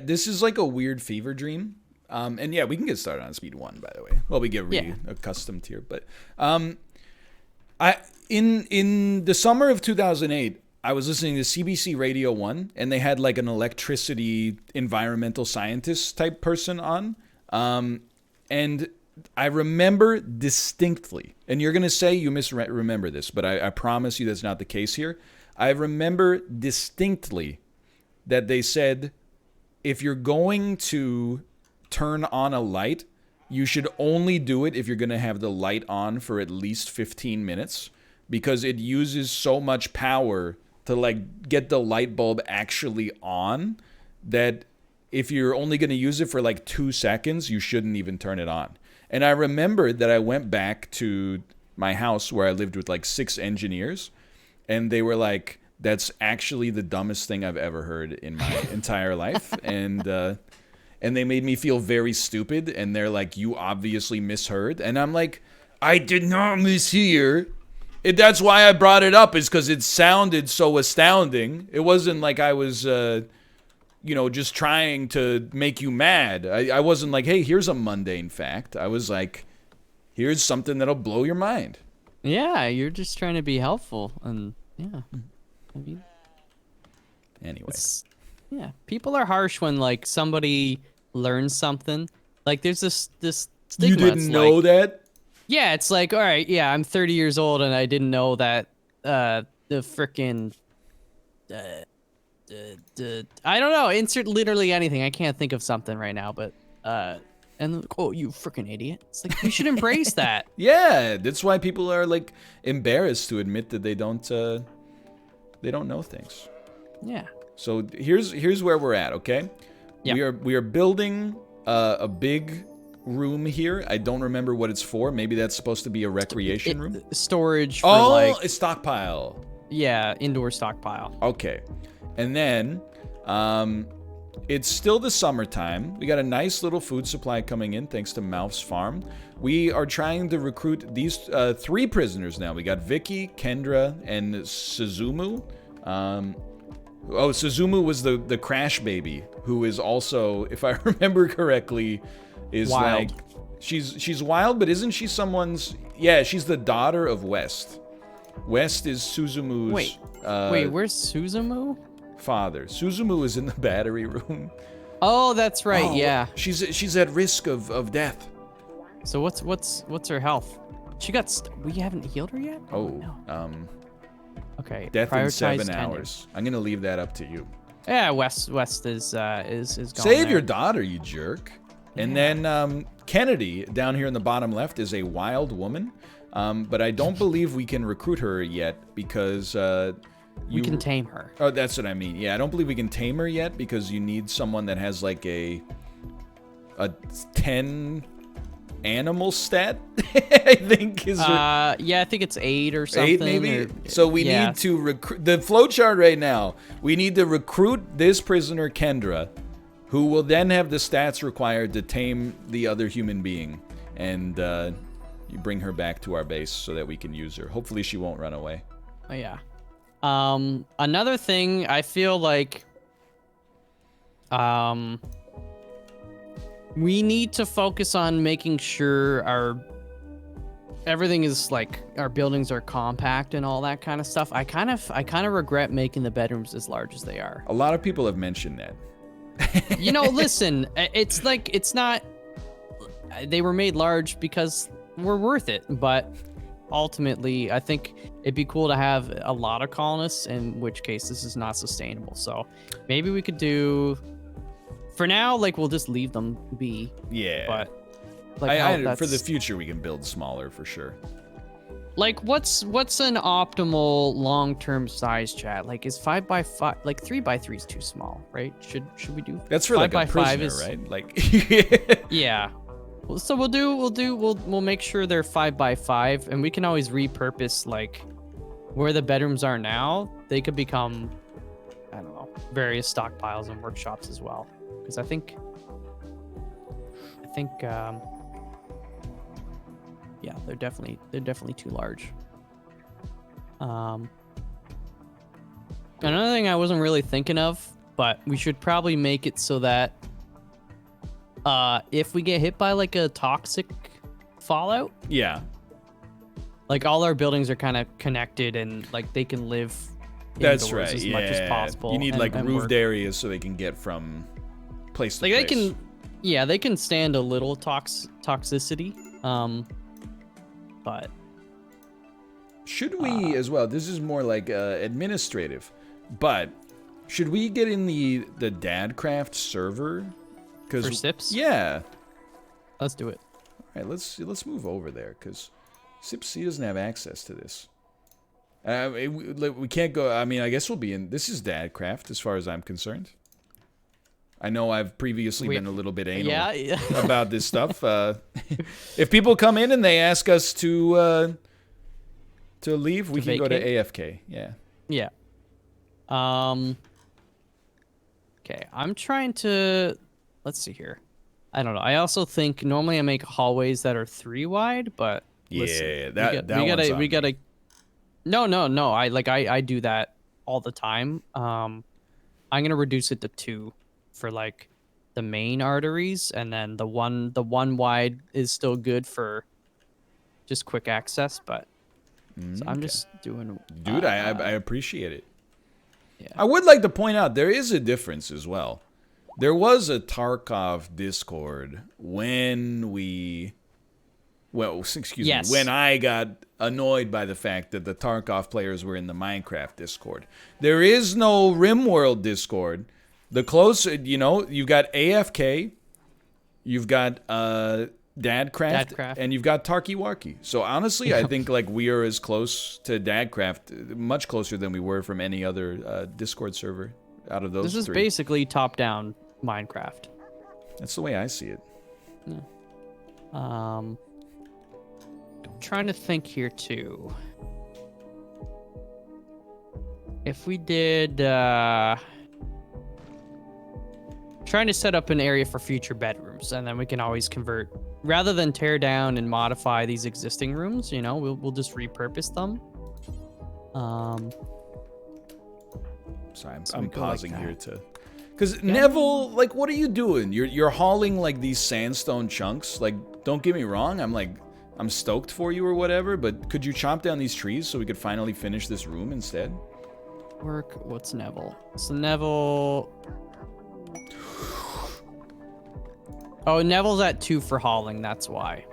This is like a weird fever dream. And yeah, we can get started on speed 1, by the way. Well, we get accustomed here, but in the summer of 2008, I was listening to CBC Radio 1, and they had like an electricity environmental scientist type person on. And I remember distinctly, and you're going to say you misremember this, but I promise you that's not the case here. I remember distinctly that they said, if you're going to turn on a light, you should only do it if you're going to have the light on for at least 15 minutes, because it uses so much power to like get the light bulb actually on that if you're only going to use it for like 2 seconds, you shouldn't even turn it on. And I remembered that I went back to my house where I lived with like 6 engineers, and they were like, that's actually the dumbest thing I've ever heard in my entire life. And they made me feel very stupid. And they're like, you obviously misheard. And I'm like, I did not mishear. That's why I brought it up, is because it sounded so astounding. It wasn't like I was, just trying to make you mad. I wasn't like, hey, here's a mundane fact. I was like, here's something that'll blow your mind. Yeah, you're just trying to be helpful. And yeah. I mean, anyway, people are harsh when like somebody learns something. Like there's this stigma. You didn't know that? Yeah, it's like, all right, yeah, I'm 30 years old and I didn't know that the frickin' I don't know, insert literally anything. I can't think of something right now, but and oh, you frickin' idiot. It's like, you should embrace that. Yeah, that's why people are like embarrassed to admit that they don't know things. Yeah. So here's where we're at, okay? Yep. We are building a big room here. I don't remember what it's for. Maybe that's supposed to be a recreation room. Storage for a stockpile. Yeah, indoor stockpile. Okay. And then it's still the summertime. We got a nice little food supply coming in thanks to MALF's farm. We are trying to recruit these 3 prisoners now. We got Vicky, Kendra, and Suzumu. Suzumu was the crash baby, who is also, if I remember correctly, is wild. Like she's wild, but isn't she someone's? Yeah, she's the daughter of West. West is Suzumu's. Wait, where's Suzumu? Father. Suzumu is in the battery room. Oh, that's right. Yeah. She's at risk of death. So what's her health? She got. We haven't healed her yet. Oh. No. Okay. Death in 7 hours. I'm gonna leave that up to you. Yeah, West is gone. Save your daughter, you jerk. Yeah. And then Kennedy down here in the bottom left is a wild woman, but I don't believe we can recruit her yet because we can tame her. Oh, that's what I mean. Yeah, I don't believe we can tame her yet because you need someone that has like a 10 animal stat. I think is. Yeah, I think it's 8 or something. 8 maybe. So we need to recruit the flowchart right now. We need to recruit this prisoner Kendra, who will then have the stats required to tame the other human being, and you bring her back to our base so that we can use her. Hopefully, she won't run away. Oh yeah. Another thing, I feel like we need to focus on making sure everything is like our buildings are compact and all that kind of stuff. I kind of regret making the bedrooms as large as they are. A lot of people have mentioned that. Listen, it's like, it's not, they were made large because we're worth it, but ultimately I think it'd be cool to have a lot of colonists, in which case this is not sustainable. So maybe we could do, for now, like, we'll just leave them be. Yeah. But like, for the future, we can build smaller for sure. Like, what's an optimal long-term size, chat? Like, is 5x5, like 3x3 is too small, right? Should we do? That's for like a prisoner, right? Like, yeah. So we'll make sure they're 5x5, and we can always repurpose like where the bedrooms are now. They could become, I don't know, various stockpiles and workshops as well. Because I think, yeah, they're definitely too large. Another thing I wasn't really thinking of, but we should probably make it so that if we get hit by like a toxic fallout, Yeah. like all our buildings are kind of connected and like they can live That's indoors right. as Yeah. much as possible. You need like and roofed work. areas so they can get from place to Like place. they can, yeah, they can stand a little toxicity. But Should we as well? This is more like administrative, but should we get in the Dadcraft server? for Sips, Yeah. let's do it. All right, let's move over there because Sips, he doesn't have access to this. We can't go. I mean, I guess we'll be in. This is Dadcraft as far as I'm concerned. I know I've previously been a little bit anal Yeah. about this stuff. If people come in and they ask us to leave, we can go to AFK. Yeah. Yeah. Okay, I'm trying to. Let's see here. I don't know. I also think normally I make hallways that are 3 wide, but listen, Yeah, we that gotta. one's on me. No. I do that all the time. I'm gonna reduce it to 2 for like the main arteries, and then the one wide is still good for just quick access. But so I'm just doing. Dude, I appreciate it. Yeah. I would like to point out there is a difference as well. There was a Tarkov Discord when when I got annoyed by the fact that the Tarkov players were in the Minecraft Discord. There is no RimWorld Discord. The closer, you've got AFK, you've got Dadcraft, and you've got Tarky Warky. So honestly, I think like we are as close to Dadcraft, much closer than we were from any other Discord server out of those This is three. basically top-down Minecraft. That's the way I see it. Trying to think here too. If we did trying to set up an area for future bedrooms, and then we can always convert rather than tear down and modify these existing rooms, we'll just repurpose them. Sorry, So I'm we go like pausing that. here because Neville, like, what are you doing? You're hauling like these sandstone chunks. Like, don't get me wrong, I'm stoked for you or whatever, but could you chop down these trees so we could finally finish this room instead? What's Neville? So Neville. Oh, Neville's at 2 for hauling. That's why.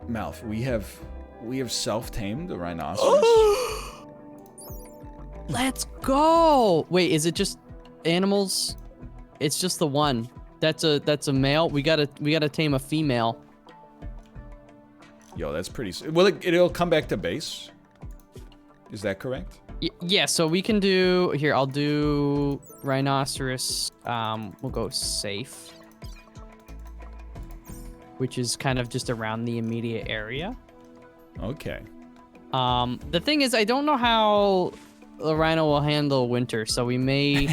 Malf, we have self-tamed the rhinoceros. Let's go. Wait, is it just animals? It's just the one. That's a male. We gotta tame a female. Yo, that's pretty. Well, it'll come back to base. Is that correct? Yeah. So we can do here. I'll do rhinoceros. We'll go safe, which is kind of just around the immediate area. Okay. The thing is, I don't know how the rhino will handle winter, so we may.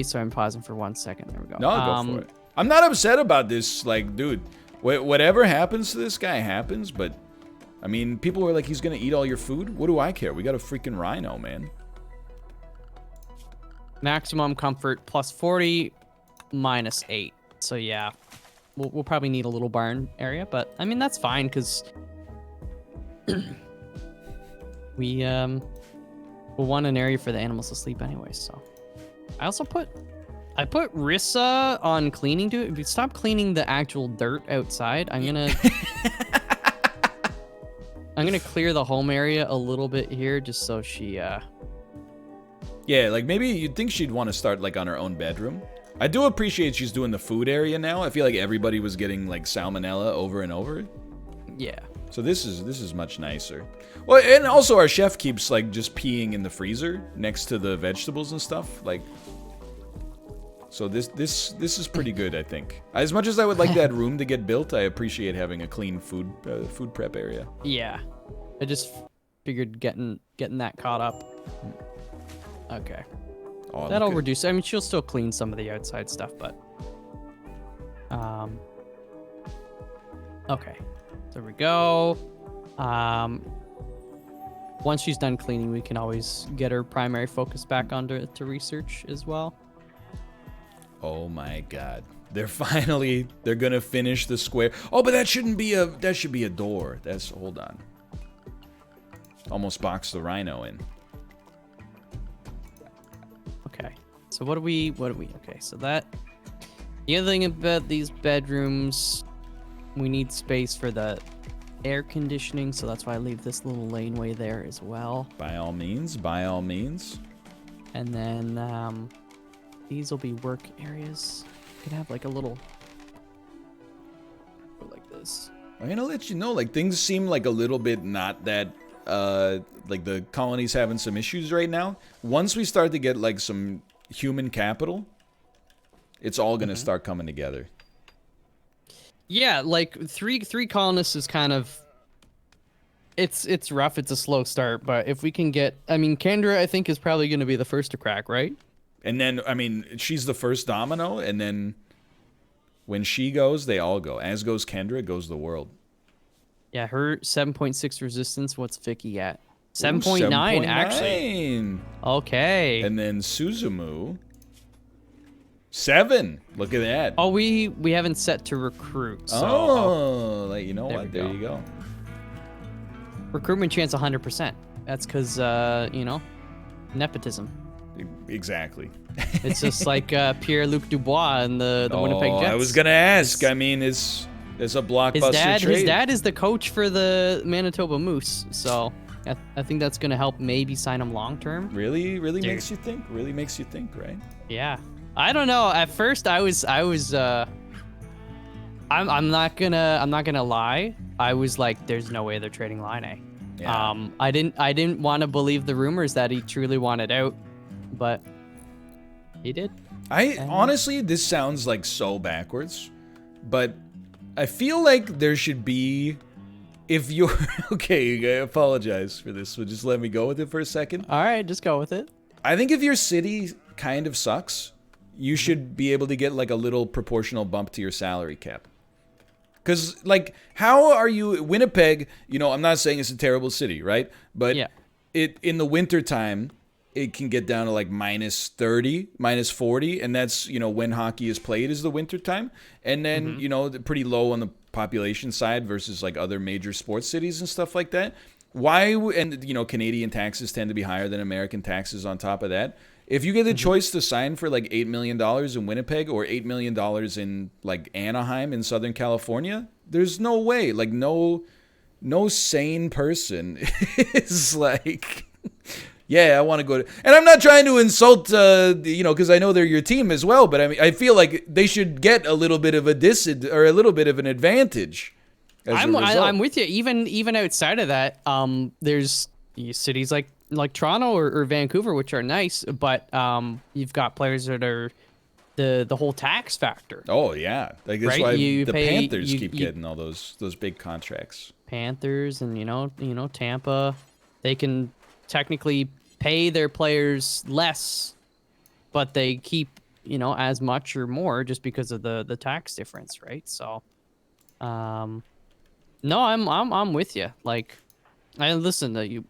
Sorry, I'm pausing for 1 second. There we go. No, go for it. I'm not upset about this. Like, dude, whatever happens to this guy happens. But I mean, people were like, he's gonna eat all your food. What do I care? We got a freaking rhino, man. Maximum comfort plus 40, minus 8. So yeah, we'll probably need a little barn area, but I mean that's fine because we'll want an area for the animals to sleep anyway. So I put Rissa on cleaning. Dude, if you stop cleaning the actual dirt outside, I'm gonna clear the home area a little bit here just so she Yeah, like maybe you'd think she'd want to start like on her own bedroom. I do appreciate she's doing the food area now. I feel like everybody was getting like salmonella over and over. yeah. So this is much nicer. Well, and also our chef keeps like just peeing in the freezer next to the vegetables and stuff. Like, so this is pretty good, I think. As much as I would like that room to get built, I appreciate having a clean food prep area. Yeah, I just figured getting that caught up. Okay, Oh, that'll look at- reduce. I mean, she'll still clean some of the outside stuff, but okay, there we go. once she's done cleaning, we can always get her primary focus back onto to research as well. Oh my God. They're gonna finish the square. Oh, but that should be a door. Hold on. Almost boxed the rhino in. Okay. So what do we, okay, so the other thing about these bedrooms, we need space for the air conditioning, so that's why I leave this little laneway there as well. By all means, by all means. And then these will be work areas. You can have like a little, like this. I'm gonna let you know, like, things seem like a little bit not that, like the colony's having some issues right now. Once we start to get like some human capital, it's all gonna start coming together. Yeah, like three colonists is kind of, it's rough. It's a slow start, but if we can get, I mean, Kendra, I think is probably going to be the first to crack, right? And then, I mean, she's the first domino, and then when she goes, they all go. As goes Kendra, goes the world. Yeah, her 7.6 resistance. What's Vicky at? 7.9 actually. Okay. And then Suzumu, 7. Look at that. Oh, we haven't set to recruit. So, like, you know what? There you go. Recruitment chance 100%. That's because you know, nepotism. Exactly. It's just like Pierre-Luc Dubois and the Winnipeg Jets. I was gonna ask. I mean, it's a blockbuster trade. His dad is the coach for the Manitoba Moose, so I think that's gonna help maybe sign him long term. Really makes you think. Really makes you think, right? Yeah. I don't know. At first, I'm not gonna lie. I was like, there's no way they're trading Line. Yeah. I didn't want to believe the rumors that he truly wanted out, but he did. Honestly, this sounds like so backwards, but I feel like there should be, if you're okay, I apologize for this, so just let me go with it for a second. All right, just go with it. I think if your city kind of sucks, you should be able to get like a little proportional bump to your salary cap. Because, like, how are you, Winnipeg, you know, I'm not saying it's a terrible city, right? But yeah. In the wintertime, it can get down to like -30, -40, and that's, you know, when hockey is played is the wintertime. And then, you know, pretty low on the population side versus like other major sports cities and stuff like that. And, you know, Canadian taxes tend to be higher than American taxes on top of that. If you get the choice to sign for like $8 million in Winnipeg or $8 million in like Anaheim in Southern California, there's no way. Like no sane person is like, yeah, I want to go to. And I'm not trying to insult, you know, because I know they're your team as well. But I mean, I feel like they should get a little bit of a or a little bit of an advantage. I'm with you. Even outside of that, there's cities like Toronto or Vancouver, which are nice, but you've got players that are the whole tax factor. Oh yeah, like that's right? why the Panthers keep getting all those big contracts. Panthers and you know Tampa, they can technically pay their players less, but they keep, you know, as much or more just because of the tax difference, right? So, no, I'm with you. Like, I listen to you.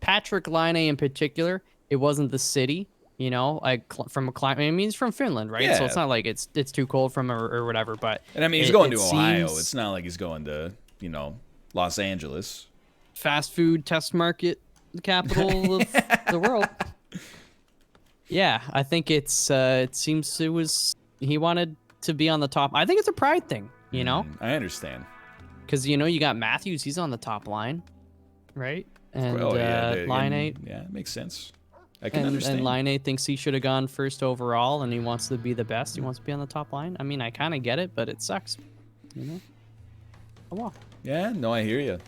Patrick Laine in particular, it wasn't the city, you know, like from a climate. I mean, he's from Finland, right? Yeah. So it's not like it's too cold from or whatever. But and I mean, he's going to Ohio. It's not like he's going to, you know, Los Angeles. Fast food test market, the capital of the world. Yeah, I think it seems he wanted to be on the top. I think it's a pride thing, you know. I understand. Because you know you got Matthews, he's on the top line, right? And Laine, yeah, it makes sense. I can understand. And Laine thinks he should have gone first overall, and he wants to be the best. He wants to be on the top line. I mean, I kind of get it, but it sucks, you know. Oh well. Yeah, no, I hear you.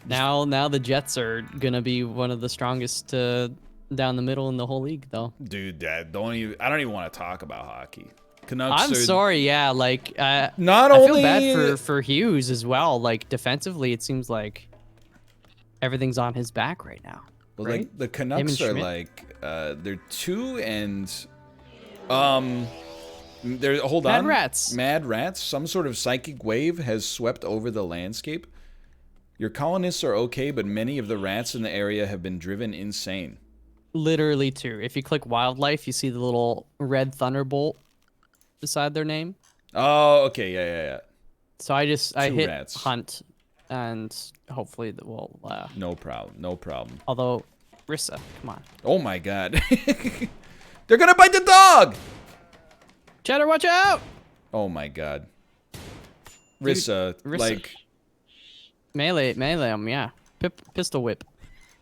Now the Jets are gonna be one of the strongest down the middle in the whole league, though. Dude, I don't even want to talk about hockey. Canucks I'm sorry, yeah. Like, I feel bad for Hughes as well. Like defensively, it seems like everything's on his back right now. Well, right? like the Canucks are like they're 2 and they're Mad Rats. Mad Rats. Some sort of psychic wave has swept over the landscape. Your colonists are okay, but many of the rats in the area have been driven insane. Literally 2. If you click wildlife, you see the little red thunderbolt beside their name. Oh, okay, yeah. So I hit rats. hunt, and hopefully that will. No problem. Although, Rissa, come on. Oh my god. They're gonna bite the dog! Cheddar, watch out! Oh my god. Rissa, like... Melee him, yeah. Pistol whip.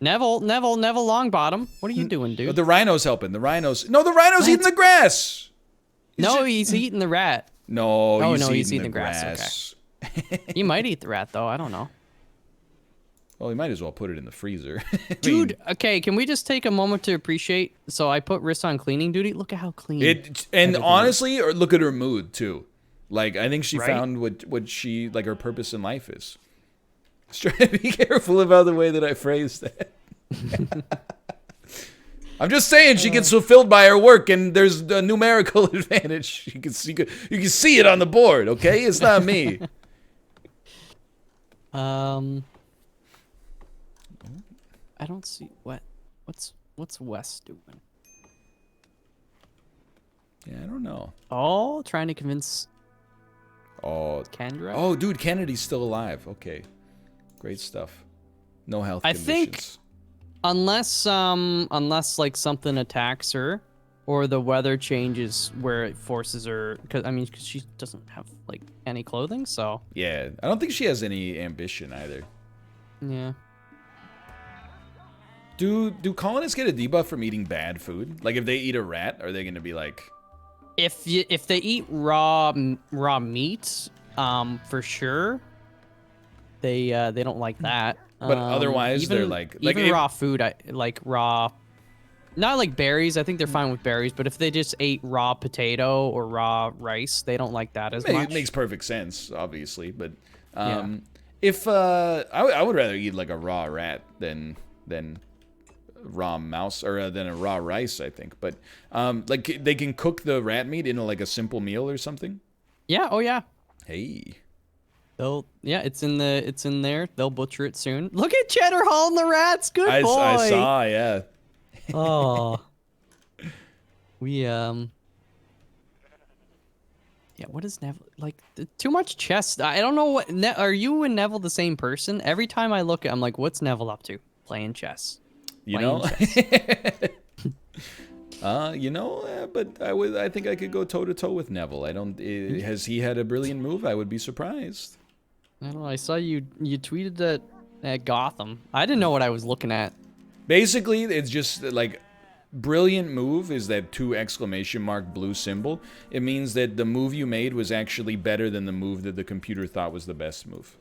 Neville Longbottom. What are you doing, dude? The rhino's helping. The rhino's... No, the rhino's eating the grass! He's eating the rat. No, he's eating the the grass. Okay. He might eat the rat, though. I don't know. Well, he might as well put it in the freezer. Dude, okay, can we just take a moment to appreciate? So I put Rissa on cleaning duty. Look at how clean. And honestly, or look at her mood, too. Like, I think she Right? found what she... Like, her purpose in life is. Just try to be careful about the way that I phrase that. I'm just saying she gets fulfilled by her work, and there's a numerical advantage. You can see it on the board, okay? It's not me. I don't see what's Wes doing. Yeah, I don't know. Oh, trying to convince Kendra. Oh, dude, Kennedy's still alive. Okay, great stuff. No health I conditions. think unless like something attacks her, or the weather changes where it forces her, because she doesn't have like any clothing, so Yeah, I don't think she has any ambition either. yeah. Do colonists get a debuff from eating bad food? Like if they eat a rat, are they gonna be like? If they eat raw meat, for sure. They don't like that. But otherwise, they're even raw food. Like raw, not like berries. I think they're fine with berries. But if they just ate raw potato or raw rice, they don't like that as much. It makes perfect sense, obviously. But Yeah. if I would rather eat like a raw rat than raw mouse, or than a raw rice, I think. But like they can cook the rat meat into like a simple meal or something. Yeah. Oh yeah. Hey. It's in there. They'll butcher it soon. Look at Cheddar hauling the rats. Good boy. I saw, yeah. Oh. Yeah, what is Neville like? Too much chess. I don't know what. Are you and Neville the same person? Every time I look at, I'm like, what's Neville up to? Playing chess. You know. But I think I could go toe to toe with Neville. Has he had a brilliant move? I would be surprised. I don't know. I saw you tweeted that at Gotham. I didn't know what I was looking at. Basically, it's just like brilliant move is that 2 exclamation mark blue symbol. It means that the move you made was actually better than the move that the computer thought was the best move.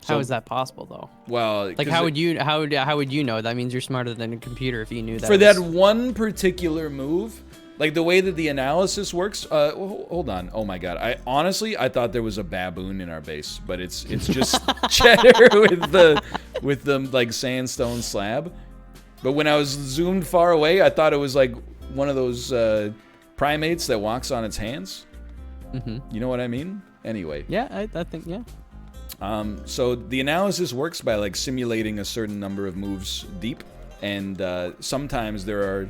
How is that possible, though? Well, like how would you know? That means you're smarter than a computer if you knew that. For that one particular move, like the way that the analysis works. Hold on. Oh my god. I thought there was a baboon in our base, but it's just Cheddar with the like sandstone slab. But when I was zoomed far away, I thought it was like one of those primates that walks on its hands. Mm-hmm. You know what I mean? Anyway. Yeah, I think yeah. So the analysis works by like simulating a certain number of moves deep, and sometimes there are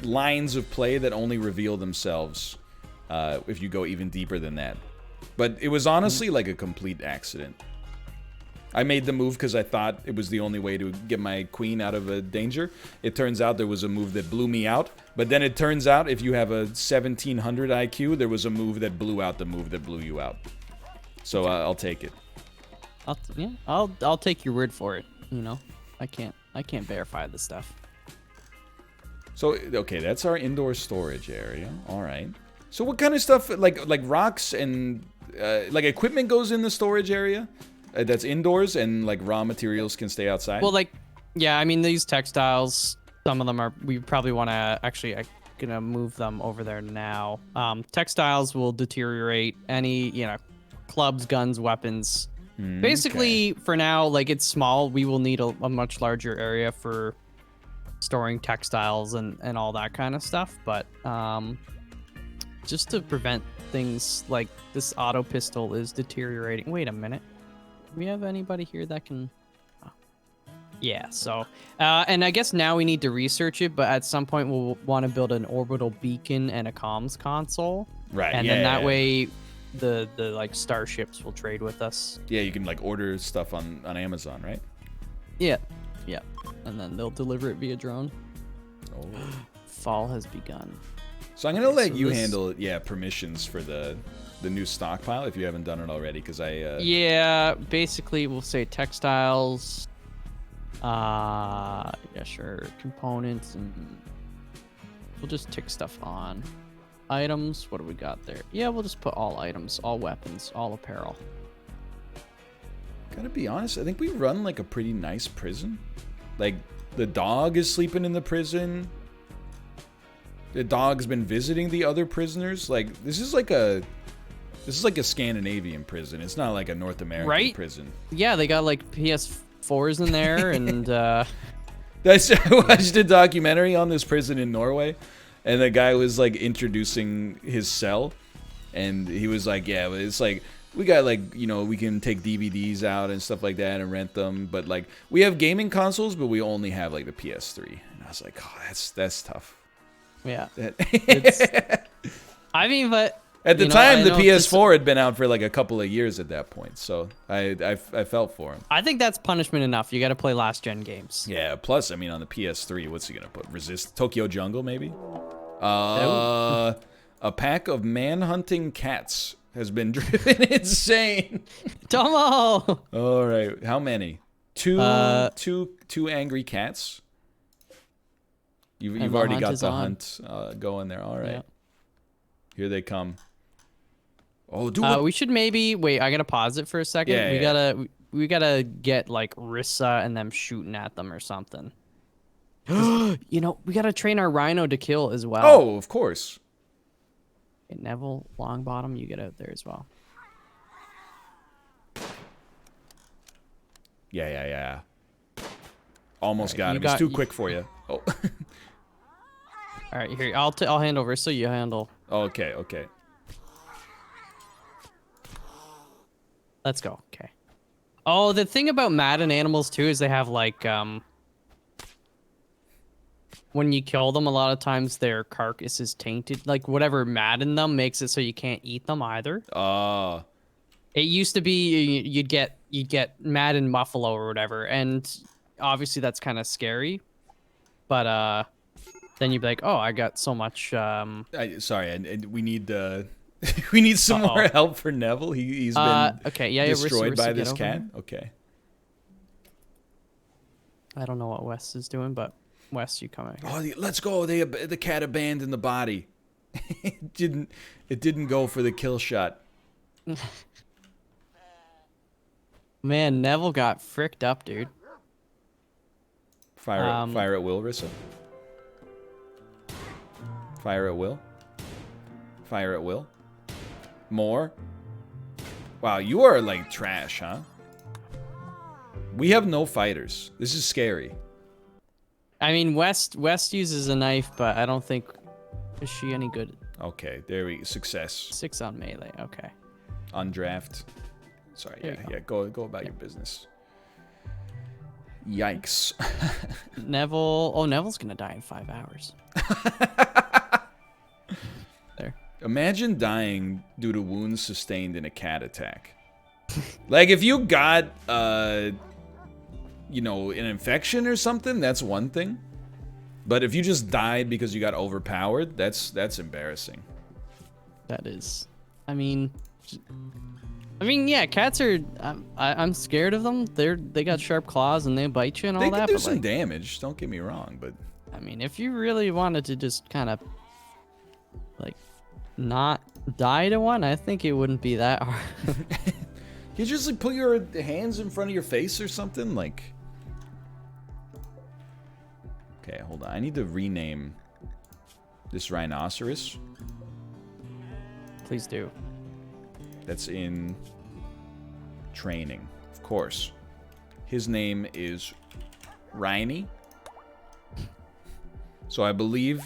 lines of play that only reveal themselves if you go even deeper than that. But it was honestly like a complete accident. I made the move because I thought it was the only way to get my queen out of a danger. It turns out there was a move that blew me out, but then it turns out if you have a 1700 IQ, there was a move that blew out the move that blew you out. So I'll take it. I'll take your word for it. You know, I can't verify this stuff. So okay, that's our indoor storage area. All right. So what kind of stuff like rocks and like equipment goes in the storage area that's indoors, and like raw materials can stay outside? Well, like yeah, I mean these textiles, some of them are. We probably want to actually. I'm gonna move them over there now. Textiles will deteriorate. Any clubs, guns, weapons. Basically, for now, like it's small. We will need a much larger area for storing textiles and all that kind of stuff. But just to prevent things like this auto pistol is deteriorating. Wait a minute. we have anybody here that can? Oh. Yeah. So, and I guess now we need to research it, but at some point we'll want to build an orbital beacon and a comms console. Right. And yeah, then that yeah. way, the like starships will trade with us. Yeah, you can like order stuff on Amazon, right? Yeah. Yeah. And then they'll deliver it via drone. Oh. Fall has begun. So I'm gonna let so you this- handle permissions for the new stockpile if you haven't done it already, because I Yeah, basically we'll say textiles. Yeah, sure. Components, and we'll just tick stuff on. Items. What do we got there? Yeah, we'll just put all items, all weapons, all apparel. gotta be honest, I think we run like a pretty nice prison. Like the dog is sleeping in the prison. The dog's been visiting the other prisoners. Like this is like a Scandinavian prison. It's not like a North American prison. Yeah, they got like PS4s in there, and I watched a documentary on this prison in Norway, and the guy was like introducing his cell, and he was like, yeah, it's like we got like, you know, we can take DVDs out and stuff like that and rent them, but like we have gaming consoles, but we only have like the PS3. And I was like, oh, that's tough. yeah. That- I mean, but At the you know, time, I the know PS4 had been out for like a couple of years at that point, so I felt for him. I think that's punishment enough. You got to play last gen games. Yeah. Plus, I mean, on the PS3, what's he gonna put? Resist Tokyo Jungle, maybe. A pack of man-hunting cats has been driven insane. Tomo. All right, how many? Two angry cats. You've And already the got hunt is the on. hunt going there. All right, Yeah. Here they come. Oh, dude. We should maybe wait. I gotta pause it for a second. Yeah, We gotta get like Rissa and them shooting at them or something. You know, we gotta train our rhino to kill as well. Oh, of course. Okay, Neville Longbottom, you get out there as well. Yeah. Almost Alright, got you him. He's got- too quick for you. Oh. All right, here I'll hand over so you handle. Okay. Let's go. Okay. Oh, the thing about maddened animals too is they have like when you kill them, a lot of times their carcass is tainted. Like whatever maddened them makes it so you can't eat them either. It used to be you'd get maddened buffalo or whatever, and obviously that's kind of scary. But then you'd be like, oh, I got so much. Sorry, and we need we need some more help for Neville. He's been okay, yeah, destroyed Rissa, by get this over cat. here. Okay. I don't know what Wes is doing, but Wes, you come out here. Oh, let's go. The cat abandoned the body. It didn't go for the kill shot. Man, Neville got fricked up, dude. Fire at will, Rissa. Fire at will. Fire at will. More. Wow, you are like trash, huh? We have no fighters. This is scary. I mean, West uses a knife, but I don't think is she any good. Okay, there we go. Success. 6 on melee. Okay. On draft. Sorry, There you yeah. Go about your business. Yikes. Neville. Oh, Neville's gonna die in 5 hours. There. Imagine dying due to wounds sustained in a cat attack. Like if you got you know, an infection or something, that's one thing. But if you just died because you got overpowered, that's embarrassing. That is. I mean, yeah, cats are. I'm scared of them. They got sharp claws and they bite you and all They that. can do But some like, damage, don't get me wrong, but I mean, if you really wanted to just kind of like not die to one, I think it wouldn't be that hard. you just like put your hands in front of your face or something, like. Okay, hold on. I need to rename this rhinoceros. Please do. That's in training, of course. His name is Riney. So I believe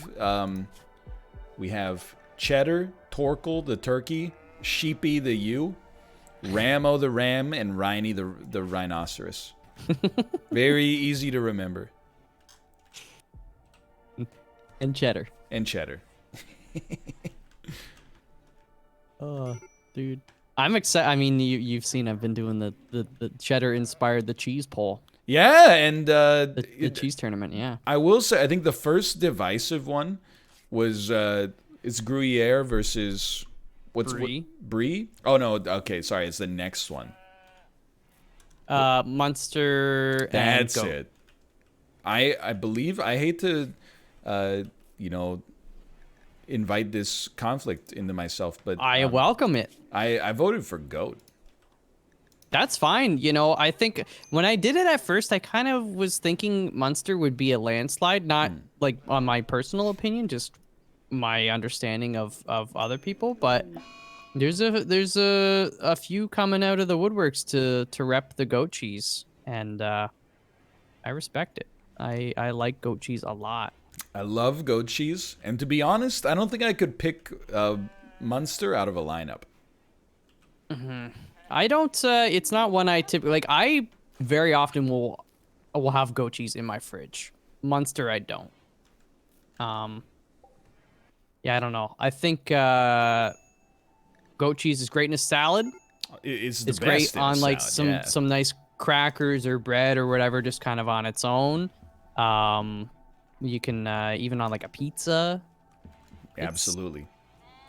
we have Cheddar, Torkel, the turkey, Sheepy, the ewe, Ramo the ram and Rhiney the rhinoceros. Very easy to remember. And cheddar. And cheddar. Oh, dude. I'm excited. I mean, you've seen I've been doing the cheddar inspired the cheese poll. Yeah, and The cheese tournament, yeah. I will say I think the first divisive one was it's Gruyere versus what's Brie. Brie? Oh no, okay, sorry, it's the next one. Munster and That's goat. it. I believe I hate to invite this conflict into myself, but I welcome it. I voted for goat. That's fine. I think when I did it at first, I kind of was thinking Munster would be a landslide, not like on my personal opinion, just my understanding of other people. But there's a few coming out of the woodworks to rep the goat cheese, and I respect it. I like goat cheese a lot. I love goat cheese, and to be honest, I don't think I could pick Munster out of a lineup. I don't. It's not one I typically like. I very often will have goat cheese in my fridge. Munster, I don't. Yeah, I don't know. I think goat cheese is great in a salad. It's the It's best great in a on like salad, some nice crackers or bread or whatever, just kind of on its own. You can even on like a pizza. Absolutely.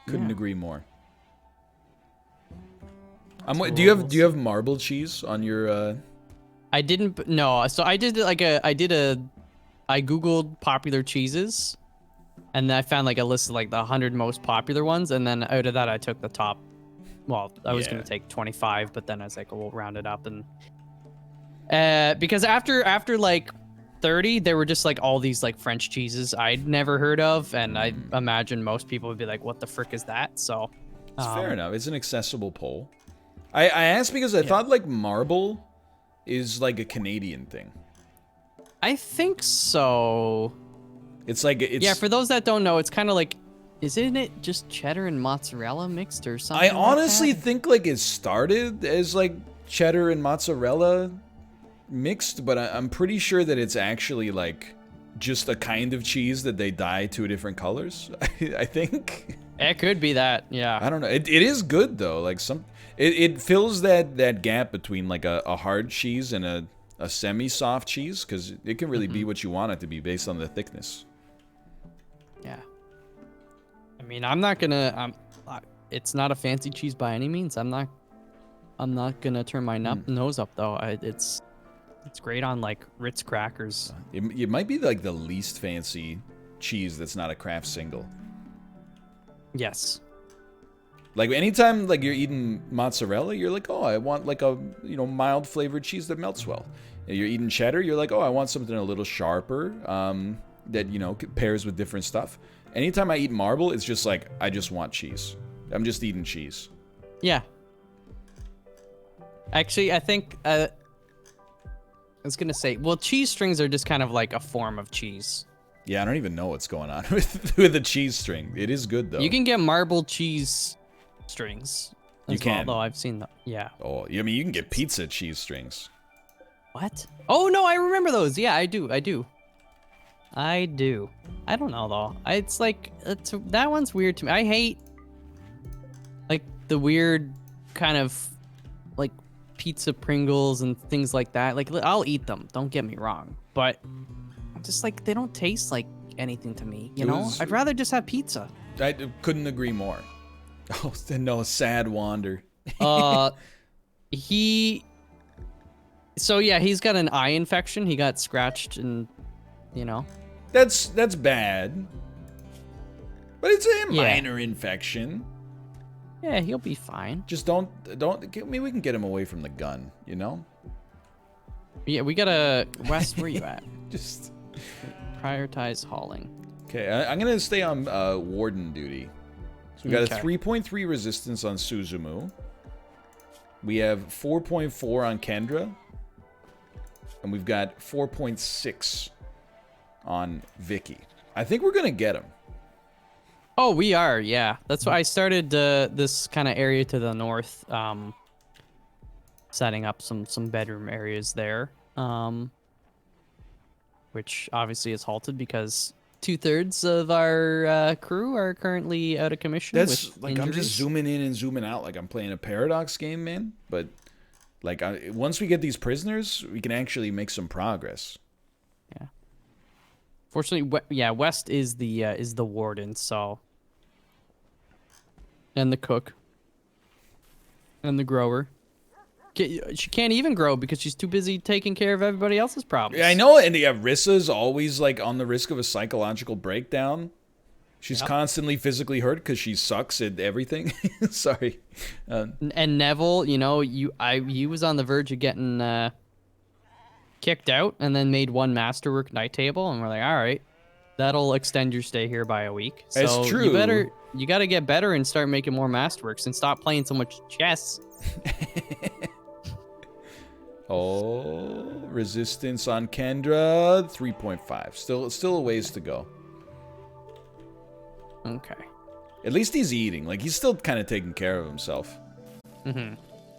Couldn't yeah. agree more. Do you have marble cheese on your I didn't. No, so I did I googled popular cheeses, and then I found like a list of like the 100 most popular ones, and then out of that I took the top. Well, I was gonna take 25, but then I was like, we'll round it up, and because after like 30, there were just like all these like French cheeses I'd never heard of, and I imagine most people would be like, what the frick is that? So It's fair enough. It's an accessible poll. I asked because I thought like marble is like a Canadian thing. I think so. It's like it's Yeah, for those that don't know, it's kind of like, isn't it just cheddar and mozzarella mixed or something? I honestly like that? think like it started as like cheddar and mozzarella mixed, but I'm pretty sure that it's actually like just a kind of cheese that they dye two different colors. I think. It could be that, yeah. I don't know. It is good though. Like it fills that gap between like a hard cheese and a semi-soft cheese, because it can really be what you want it to be based on the thickness. Yeah. I mean, I'm not gonna. It's not a fancy cheese by any means. I'm not gonna turn my nose up though. It's great on like Ritz crackers. It might be like the least fancy cheese that's not a Kraft single. Yes. Like anytime like you're eating mozzarella, you're like, oh, I want like a mild flavored cheese that melts well. And you're eating cheddar, you're like, oh, I want something a little sharper that pairs with different stuff. Anytime I eat marble, it's just like I just want cheese. I'm just eating cheese. Yeah. Actually, I think I was gonna say, well, cheese strings are just kind of like a form of cheese. Yeah, I don't even know what's going on with the cheese string. It is good though. You can get marble cheese strings. You can. Though I've seen them. Yeah. Oh, I mean, you can get pizza cheese strings. What? Oh no, I remember those. Yeah, I do. I don't know though. It's like that one's weird to me. I hate like the weird kind of like pizza Pringles and things like that. Like I'll eat them. Don't get me wrong, but just like they don't taste like anything to me. You know, I'd rather just have pizza. I couldn't agree more. Oh no, sad Wander. So yeah, he's got an eye infection. He got scratched, and That's bad. But it's a minor infection. Yeah, he'll be fine. Just don't. I mean, we can get him away from the gun, Yeah, we gotta. Wes, where you at? Just prioritize hauling. Okay, I'm gonna stay on warden duty. So we got a 3.3 resistance on Suzumu. We have 4.4 on Kendra. And we've got 4.6 on Vicky. I think we're gonna get him. Oh, we are, yeah. That's why I started this kind of area to the north. setting up some bedroom areas there. Which obviously is halted because 2/3 of our crew are currently out of commission. That's with like injuries. I'm just zooming in and zooming out like I'm playing a Paradox game, man. But like once we get these prisoners, we can actually make some progress. Yeah. Fortunately, West is the warden, so, and the cook, and the grower. She can't even grow because she's too busy taking care of everybody else's problems. Yeah, I know, and yeah, Rissa's always like on the risk of a psychological breakdown. She's constantly physically hurt because she sucks at everything. Sorry. And Neville, he was on the verge of getting kicked out, and then made one masterwork night table, and we're like, all right, that'll extend your stay here by a week. So It's true. You got to get better and start making more masterworks and stop playing so much chess. Oh, resistance on Kendra, 3.5. Still a ways to go. Okay. At least he's eating. Like, he's still kind of taking care of himself. Mm-hmm.